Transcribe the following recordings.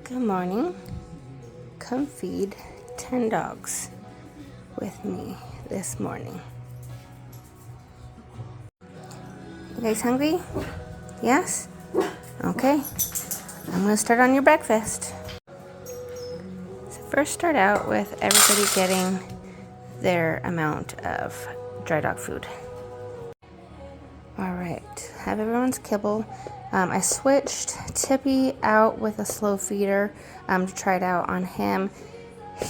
Good morning. Come feed 10 dogs with me this morning. You guys hungry? Yes? Okay. I'm going to start on your breakfast. So first start out with everybody getting their amount of dry dog food. Alright, have everyone's kibble. I switched Tippy out with a slow feeder to try it out on him.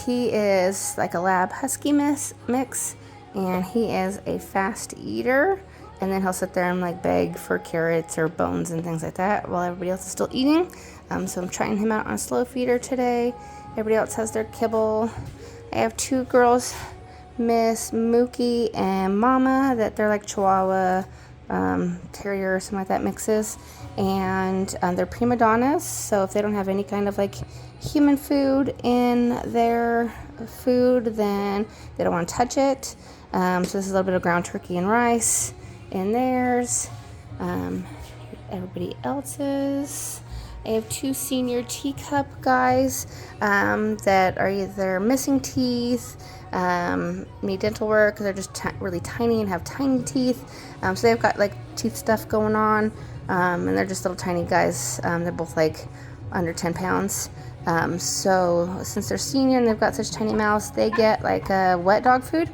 He is like a lab husky mix, and he is a fast eater, and then he'll sit there and like beg for carrots or bones and things like that while everybody else is still eating. So I'm trying him out on a slow feeder today. Everybody else has their kibble. I have two girls, Miss Mookie and Mama, that they're like Chihuahua terrier or something like that mixes, and they're prima donnas, so if they don't have any kind of like human food in their food, then they don't want to touch it. So this is a little bit of ground turkey and rice in theirs. Everybody else's, I have two senior teacup guys that are either missing teeth, need dental work because they're just really tiny and have tiny teeth. So they've got like teeth stuff going on, and they're just little tiny guys. They're both like under 10 pounds. So since they're senior and they've got such tiny mouths, they get like wet dog food.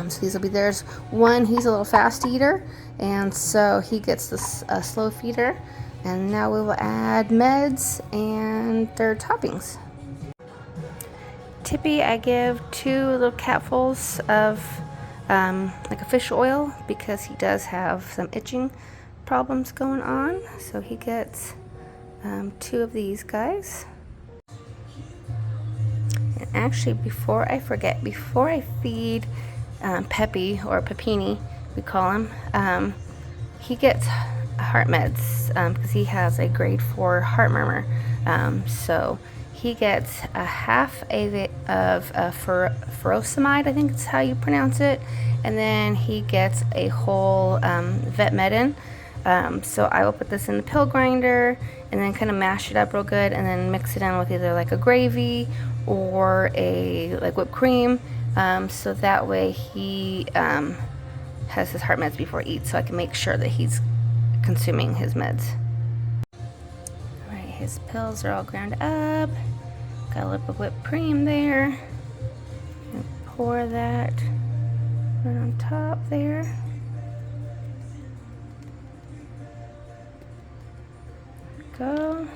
So these will be theirs. One, he's a little fast eater, and so he gets this slow feeder. And now we will add meds and their toppings. Tippy, I give 2 little capfuls of like a fish oil because he does have some itching problems going on. So he gets 2 of these guys. And actually, before I forget, before I feed Peppy, or Pepini, we call him, he gets heart meds because he has a grade 4 heart murmur. So he gets a half of furosemide, I think it's how you pronounce it, and then he gets a whole Vetmedin. So I will put this in the pill grinder and then kind of mash it up real good, and then mix it in with either like a gravy or a like whipped cream, so that way he has his heart meds before he eats, so I can make sure that he's consuming his meds. Alright, his pills are all ground up. Got a little bit of whipped cream there. And pour that right on top there. There we go.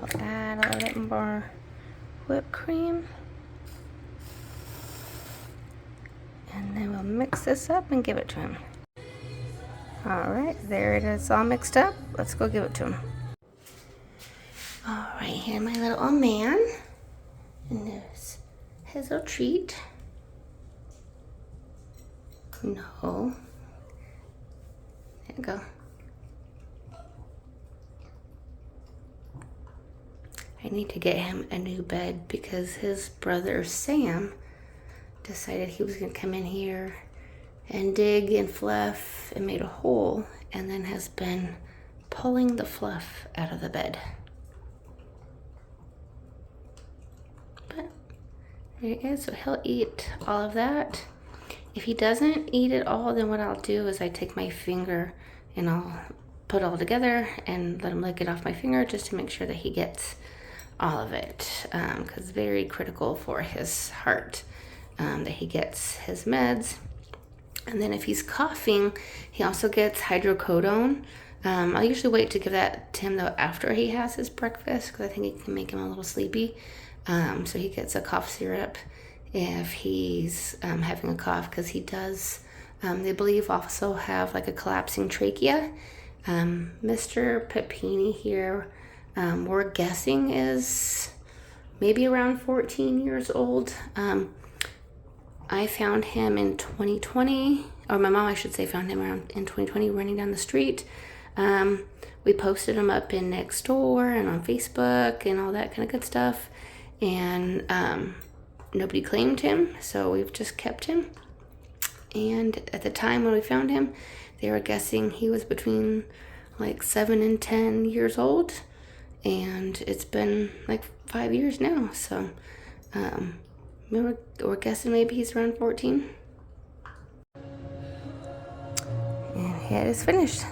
We'll add a little bit more whipped cream. And then we'll mix this up and give it to him. Alright, there it is all mixed up. Let's go give it to him. Alright, here my little old man. And there's his little treat. No. There you go. I need to get him a new bed because his brother Sam decided he was going to come in here and dig and fluff and made a hole, and then has been pulling the fluff out of the bed. But there he is, so he'll eat all of that. If he doesn't eat it all, then what I'll do is I take my finger and I'll put it all together and let him lick it off my finger just to make sure that he gets all of it, because it's very critical for his heart that he gets his meds. And then if he's coughing, he also gets hydrocodone. I'll usually wait to give that to him though after he has his breakfast, because I think it can make him a little sleepy. So he gets a cough syrup if he's having a cough, because he does, they believe, also have like a collapsing trachea. Mr. Pepini here, we're guessing is maybe around 14 years old. I found him in 2020, or my mom, I should say, found him around in 2020 running down the street. We posted him up in Nextdoor and on Facebook and all that kind of good stuff. And nobody claimed him, so we've just kept him. And at the time when we found him, they were guessing he was between like 7 and 10 years old. and it's been like 5 years now. So we're guessing maybe he's around 14. And it is finished.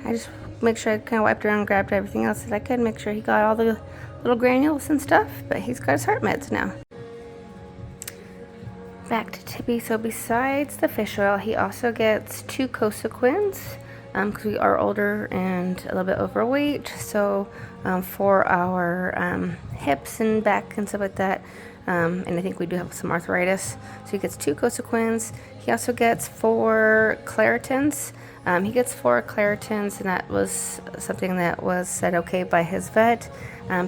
I just make sure I kind of wiped around and grabbed everything else that I could, make sure he got all the little granules and stuff, but he's got his heart meds now. Back to Tippy. So besides the fish oil, he also gets 2 Cosequins, because we are older and a little bit overweight. So for our hips and back and stuff like that, and I think we do have some arthritis. So he gets 2 Cosequins. He also gets 4 Claritins. He gets 4 Claritins, and that was something that was said okay by his vet,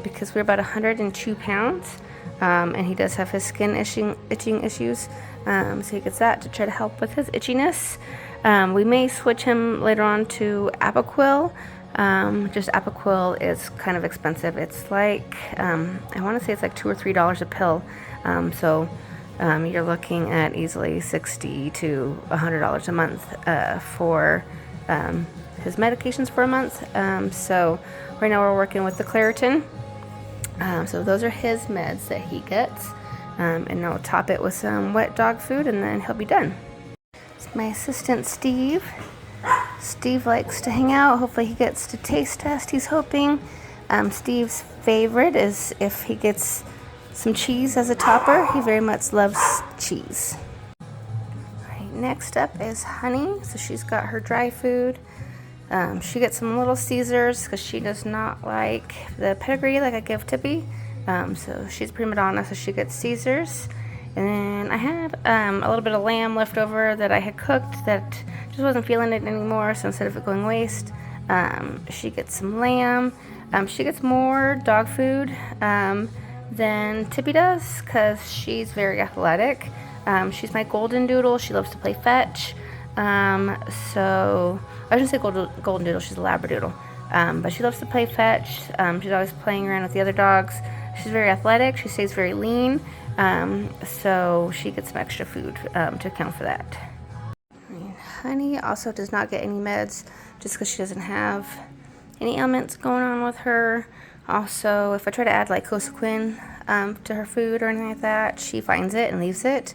because we're about 102 pounds. And he does have his skin itching issues, so he gets that to try to help with his itchiness. We may switch him later on to Apoquel. Just Apoquel is kind of expensive. It's like, I want to say it's like $2 or $3 a pill. So you're looking at easily $60 to $100 a month for his medications for a month. So right now we're working with the Claritin. So those are his meds that he gets, and I'll top it with some wet dog food, and then he'll be done. It's my assistant Steve. Steve likes to hang out. Hopefully he gets to taste test, he's hoping. Steve's favorite is if he gets some cheese as a topper. He very much loves cheese. Alright, next up is Honey. So she's got her dry food. She gets some Little Caesars because she does not like the pedigree like I give Tippy. So she's prima donna, so she gets Caesars. And then I had a little bit of lamb left over that I had cooked that just wasn't feeling it anymore. So instead of it going waste, she gets some lamb. She gets more dog food than Tippy does because she's very athletic. She's my golden doodle. She loves to play fetch. So I shouldn't say golden doodle, she's a labradoodle. But she loves to play fetch. She's always playing around with the other dogs. She's very athletic. She stays very lean. So she gets some extra food to account for that. And Honey also does not get any meds just because she doesn't have any ailments going on with her. Also, if I try to add like Cosequin to her food or anything like that, she finds it and leaves it.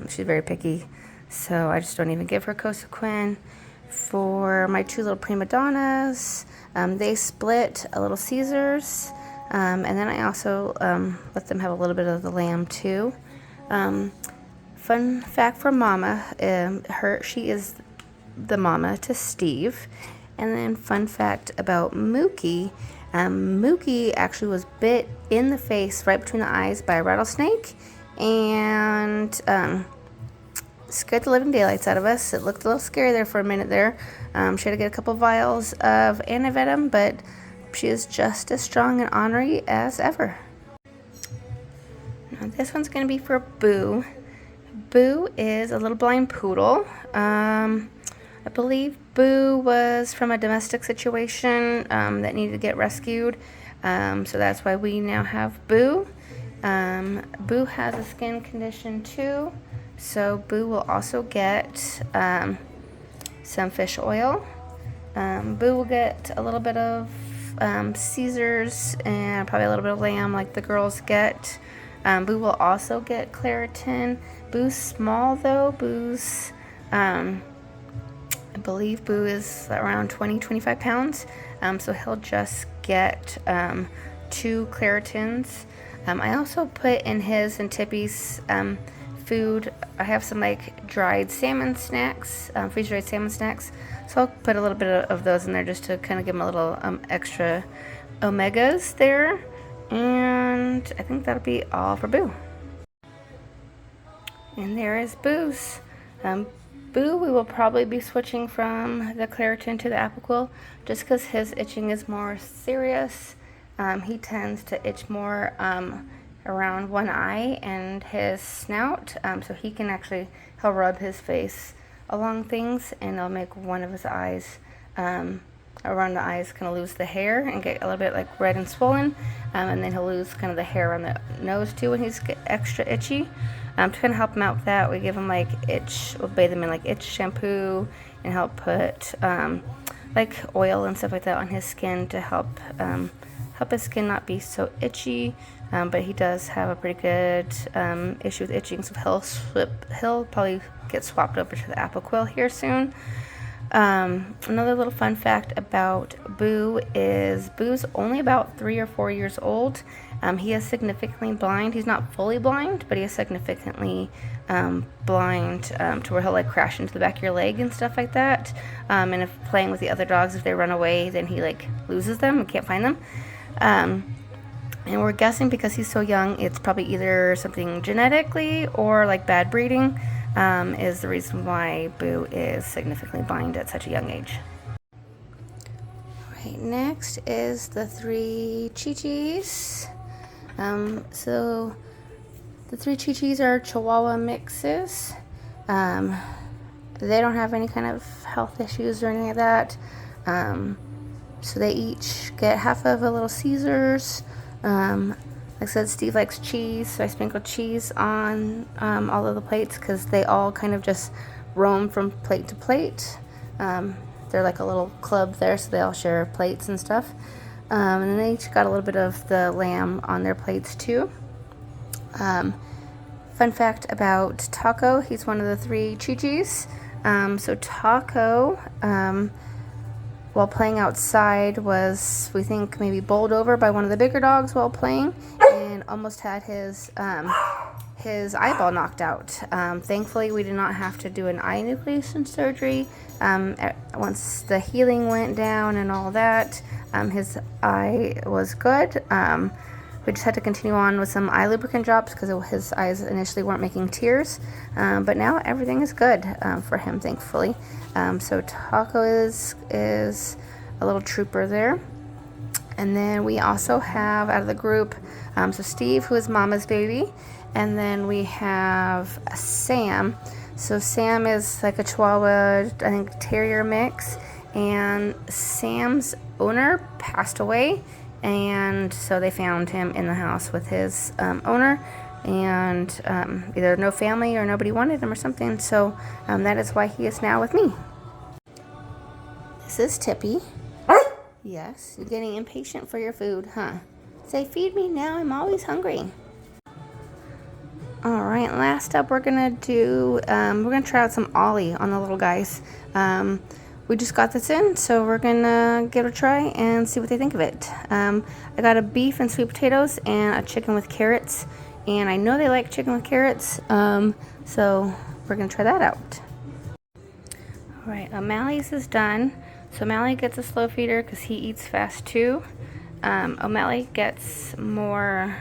She's very picky. So I just don't even give her Cosequin. For my 2 little prima donnas, they split a Little Caesars, and then I also let them have a little bit of the lamb too. Fun fact for Mama, she is the mama to Steve. And then fun fact about Mookie, Mookie actually was bit in the face right between the eyes by a rattlesnake, and scared the living daylights out of us. It looked a little scary there for a minute there. She had to get a couple vials of antivenom, but she is just as strong and ornery as ever. Now this one's going to be for Boo. Boo is a little blind poodle. I believe Boo was from a domestic situation that needed to get rescued. So that's why we now have Boo. Boo has a skin condition too. So Boo will also get some fish oil. Boo will get a little bit of Caesars and probably a little bit of lamb like the girls get. Boo will also get Claritin. Boo's small though. Boo's, I believe Boo is around 20-25 pounds. So he'll just get 2 Claritins. I also put in his and Tippy's food, I have some like dried salmon snacks, freeze-dried salmon snacks. So I'll put a little bit of those in there just to kind of give them a little extra omegas there. And I think that'll be all for Boo. And there is Boo's. Boo, we will probably be switching from the Claritin to the Apoquel just because his itching is more serious. He tends to itch more around one eye and his snout, so he'll rub his face along things and it'll make one of his eyes, around the eyes, kind of lose the hair and get a little bit like red and swollen, and then he'll lose kind of the hair on the nose too when he's extra itchy. To kind of help him out with that, we give him like we'll bathe him in like itch shampoo and help put like oil and stuff like that on his skin to help help his skin not be so itchy. But he does have a pretty good issue with itching, so he'll probably get swapped over to the Apoquel here soon. Another little fun fact about Boo is Boo's only about 3 or 4 years old. He is significantly blind. He's not fully blind, but he is significantly blind to where he'll like crash into the back of your leg and stuff like that. And if playing with the other dogs, if they run away, then he like loses them and can't find them. And we're guessing because he's so young, it's probably either something genetically or like bad breeding is the reason why Boo is significantly blind at such a young age. Alright, next is the 3 Chi-Chis. So the 3 Chi-Chis are Chihuahua mixes. They don't have any kind of health issues or anything like that. So they each get half of a Little Caesars. Like I said, Steve likes cheese, so I sprinkle cheese on all of the plates because they all kind of just roam from plate to plate. They're like a little club there, so they all share plates and stuff. And then they each got a little bit of the lamb on their plates too. Fun fact about Taco, he's one of the 3 Chi-Chis. So Taco, while playing outside, was, we think, maybe bowled over by one of the bigger dogs while playing and almost had his eyeball knocked out. Thankfully, we did not have to do an eye enucleation surgery. Once the healing went down and all that, his eye was good. We just had to continue on with some eye lubricant drops because his eyes initially weren't making tears. But now everything is good for him, thankfully. So Taco is a little trooper there. And then we also have out of the group, so Steve, who is Mama's baby. And then we have Sam. So Sam is like a Chihuahua, I think, Terrier mix. And Sam's owner passed away. And so they found him in the house with his owner, and either no family or nobody wanted him or something. So that is why he is now with me. This is Tippy. Yes, you're getting impatient for your food, huh? Say, feed me now, I'm always hungry. All right, last up we're gonna try out some Ollie on the little guys. We just got this in, so we're gonna give it a try and see what they think of it. I got a beef and sweet potatoes and a chicken with carrots, and I know they like chicken with carrots, so we're gonna try that out. All right, O'Malley's is done. So O'Malley gets a slow feeder because he eats fast too. O'Malley gets more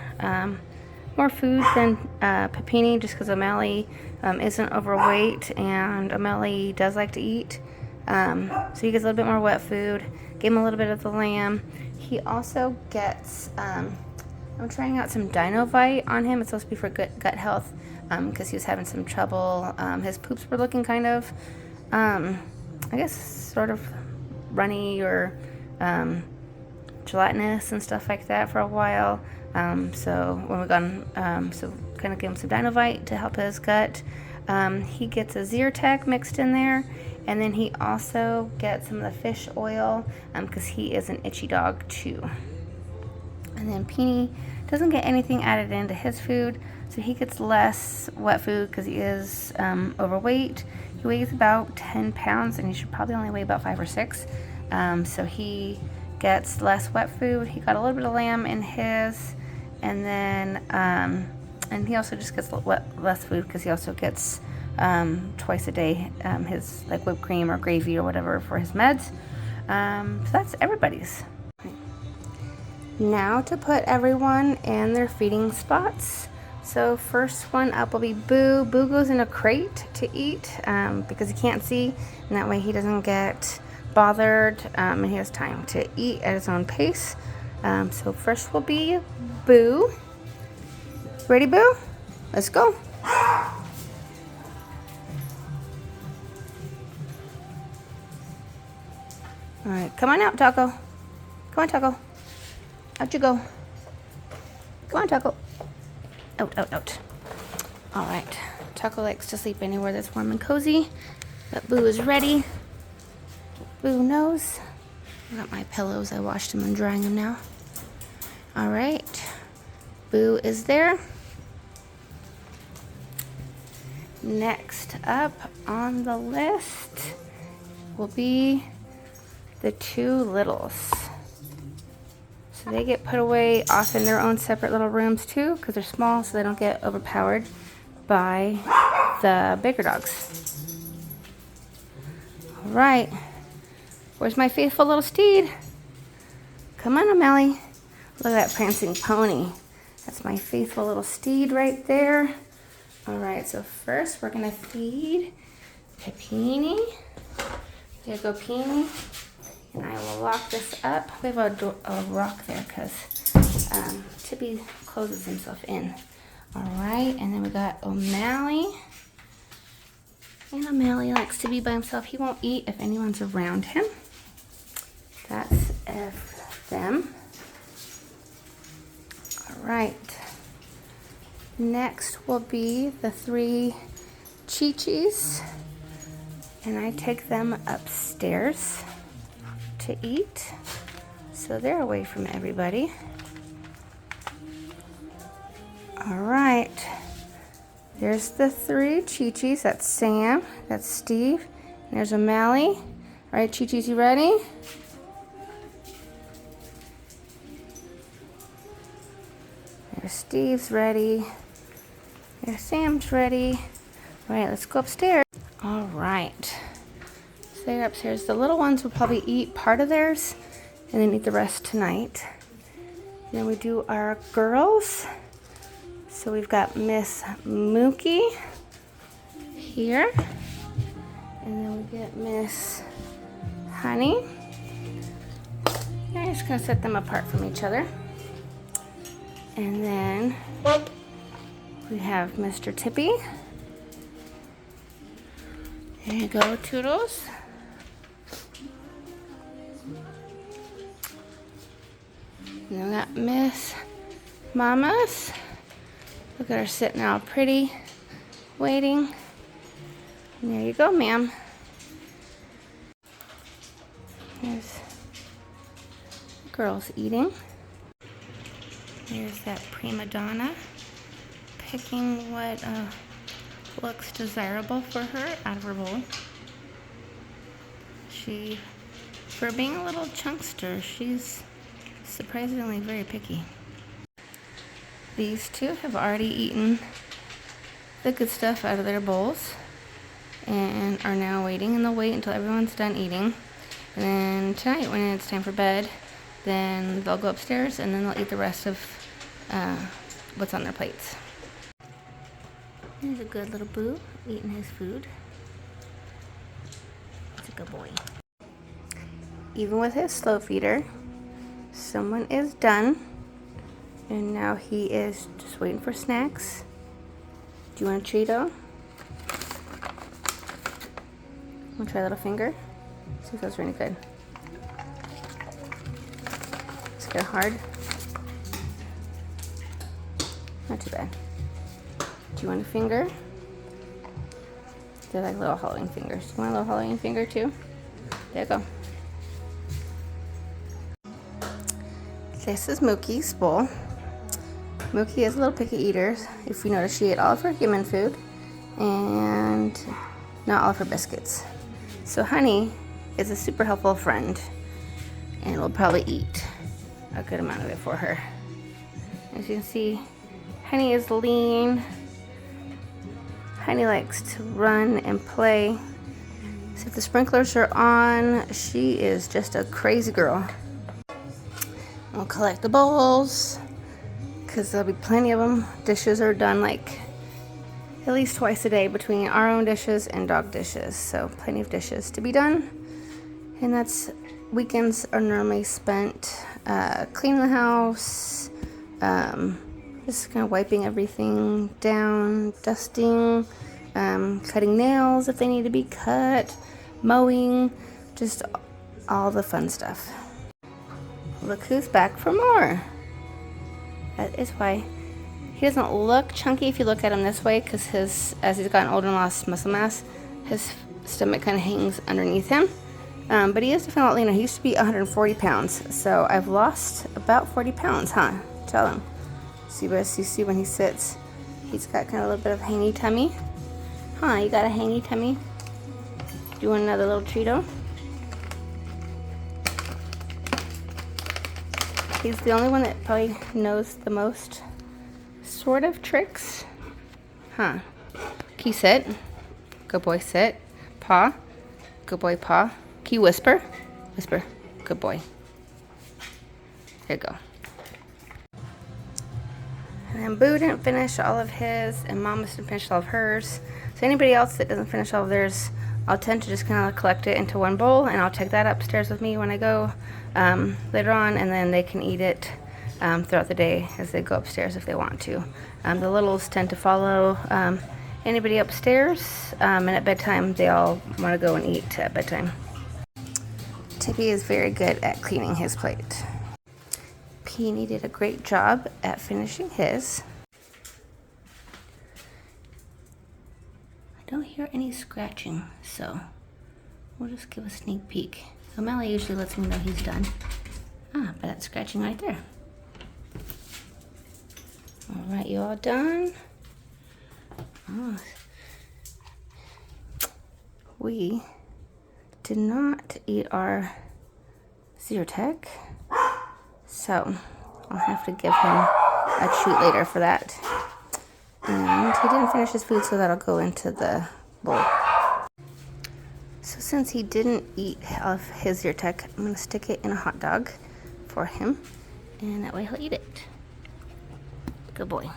food than Papini just because O'Malley isn't overweight and O'Malley does like to eat. So he gets a little bit more wet food. Gave him a little bit of the lamb. He also gets, I'm trying out some Dinovite on him. It's supposed to be for gut health because he was having some trouble. His poops were looking kind of, I guess, sort of runny or gelatinous and stuff like that for a while. So when we got so kind of give him some Dinovite to help his gut. He gets a Zyrtec mixed in there. And then he also gets some of the fish oil because he is an itchy dog too. And then Peony doesn't get anything added into his food, so he gets less wet food because he is overweight. He weighs about 10 pounds and he should probably only weigh about 5 or 6. So he gets less wet food. He got a little bit of lamb in his, and then and he also just gets less food because he also gets twice a day his like whipped cream or gravy or whatever for his meds. So that's everybody's. Now to put everyone in their feeding spots. So first one up will be Boo. Boo goes in a crate to eat because he can't see, and that way he doesn't get bothered and he has time to eat at his own pace. So first will be Boo. Ready, Boo? Let's go. All right, come on out, Taco. Come on, Taco. Out you go. Come on, Taco. Out, out, out. All right. Taco likes to sleep anywhere that's warm and cozy. But Boo is ready. Boo knows. I got my pillows. I washed them and drying them now. All right, Boo is there. Next up on the list will be the two littles. So they get put away off in their own separate little rooms too, because they're small, so they don't get overpowered by the bigger dogs. All right, where's my faithful little steed? Come on, O'Malley. Look at that prancing pony. That's my faithful little steed right there. All right, so first we're gonna feed Peony. There you go, Peony. And I will lock this up. We have a rock there because Tippy closes himself in. All right, and then we got O'Malley. And O'Malley likes to be by himself. He won't eat if anyone's around him. That's them. All right. Next will be the 3 Chi-Chis. And I take them upstairs to eat, so they're away from everybody. All right, there's the 3 Chi-Chis. That's Sam, that's Steve, and there's O'Malley. All right, Chi-Chis, you ready? There's Steve's ready. There's Sam's ready. All right, let's go upstairs. All right. So they're upstairs. The little ones will probably eat part of theirs and then eat the rest tonight. Then we do our girls. So we've got Miss Mookie here. And then we get Miss Honey. And I'm just gonna set them apart from each other. And then we have Mr. Tippy. There you go, Toodles. And then we got Miss Mamas. Look at her sitting all pretty, waiting. And there you go, ma'am. There's girls eating. There's that prima donna picking what looks desirable for her out of her bowl. For being a little chunkster, she's surprisingly very picky. These two have already eaten the good stuff out of their bowls and are now waiting, and they'll wait until everyone's done eating. And then tonight, when it's time for bed, then they'll go upstairs and then they'll eat the rest of what's on their plates. Here's a good little Boo eating his food. He's a good boy. Even with his slow feeder, someone is done. And now he is just waiting for snacks. Do you want a Cheeto? Want to try a little finger? See if that's really good. It's kind of hard. Not too bad. Do you want a finger? They're like little Halloween fingers. Do you want a little Halloween finger too? There you go. This is Mookie's bowl. Mookie is a little picky eater. If you notice, she ate all of her human food and not all of her biscuits. So Honey is a super helpful friend and will probably eat a good amount of it for her. As you can see, Honey is lean. Honey likes to run and play. So if the sprinklers are on, she is just a crazy girl. We'll collect the bowls because there'll be plenty of them. Dishes are done like at least twice a day between our own dishes and dog dishes. So plenty of dishes to be done. And that's weekends are normally spent cleaning the house, just kind of wiping everything down, dusting, cutting nails if they need to be cut, mowing, just all the fun stuff. Look who's back for more. That is why he doesn't look chunky if you look at him this way, because as he's gotten older and lost muscle mass, his stomach kind of hangs underneath him. But he is definitely a lot leaner. He used to be 140 pounds, so I've lost about 40 pounds, huh? Tell him. See, but you see when he sits, he's got kind of a little bit of hangy tummy. Huh, you got a hangy tummy? Do you want another little Cheeto? He's the only one that probably knows the most sort of tricks. Huh. Can you sit? Good boy, sit. Paw. Good boy, paw. Can you whisper? Whisper. Good boy. There you go. And then Boo didn't finish all of his, and Mama didn't finish all of hers. So anybody else that doesn't finish all of theirs, I'll tend to just kind of collect it into one bowl, and I'll take that upstairs with me when I go later on, and then they can eat it throughout the day as they go upstairs if they want to. The littles tend to follow anybody upstairs, and at bedtime they all want to go and eat at bedtime. Tippy is very good at cleaning his plate. Peony did a great job at finishing his. I don't hear any scratching, so we'll just give a sneak peek. O'Malley usually lets me know he's done. Ah, but that's scratching right there. All right, you all done? Oh. We did not eat our Zyrtec, so I'll have to give him a treat later for that. And he didn't finish his food, so that'll go into the bowl. So since he didn't eat of his Zyrtec, I'm going to stick it in a hot dog for him, and that way he'll eat it. Good boy.